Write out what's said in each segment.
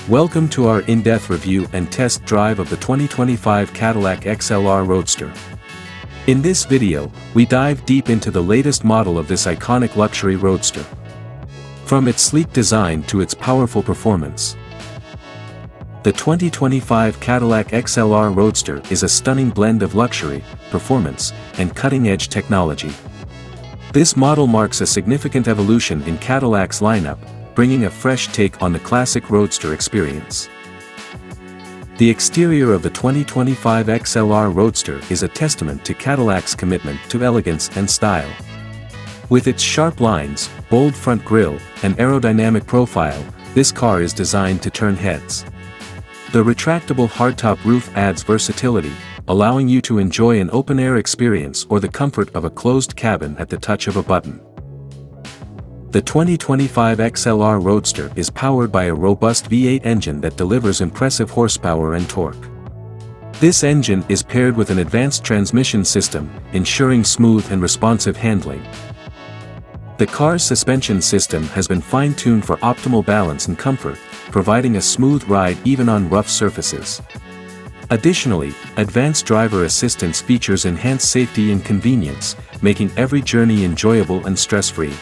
Welcome to our in-depth review and test drive of the 2025 Cadillac XLR Roadster. In this video, we dive deep into the latest model of this iconic luxury roadster. From its sleek design to its powerful performance. The 2025 Cadillac XLR Roadster is a stunning blend of luxury, performance, and cutting-edge technology. This model marks a significant evolution in Cadillac's lineup, bringing a fresh take on the classic roadster experience. The exterior of the 2025 XLR Roadster is a testament to Cadillac's commitment to elegance and style. With its sharp lines, bold front grille, and aerodynamic profile, this car is designed to turn heads. The retractable hardtop roof adds versatility, allowing you to enjoy an open-air experience or the comfort of a closed cabin at the touch of a button. The 2025 XLR Roadster is powered by a robust V8 engine that delivers impressive horsepower and torque. This engine is paired with an advanced transmission system, ensuring smooth and responsive handling. The car's suspension system has been fine-tuned for optimal balance and comfort, providing a smooth ride even on rough surfaces. Additionally, advanced driver assistance features enhance safety and convenience, making every journey enjoyable and stress-free.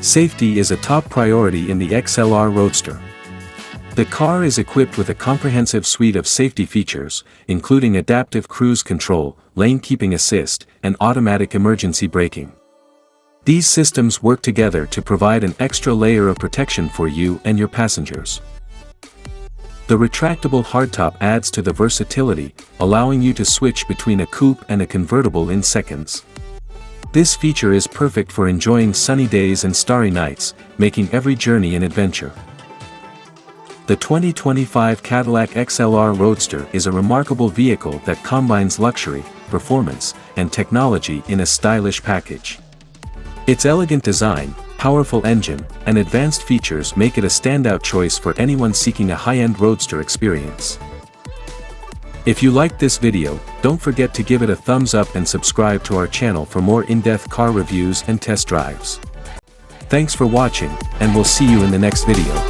Safety is a top priority in the XLR Roadster. The car is equipped with a comprehensive suite of safety features, including adaptive cruise control, lane keeping assist, and automatic emergency braking. These systems work together to provide an extra layer of protection for you and your passengers. The retractable hardtop adds to the versatility, allowing you to switch between a coupe and a convertible in seconds. This feature is perfect for enjoying sunny days and starry nights, making every journey an adventure. The 2025 Cadillac XLR Roadster is a remarkable vehicle that combines luxury, performance, and technology in a stylish package. Its elegant design, powerful engine, and advanced features make it a standout choice for anyone seeking a high-end roadster experience. If you liked this video, don't forget to give it a thumbs up and subscribe to our channel for more in-depth car reviews and test drives. Thanks for watching, and we'll see you in the next video.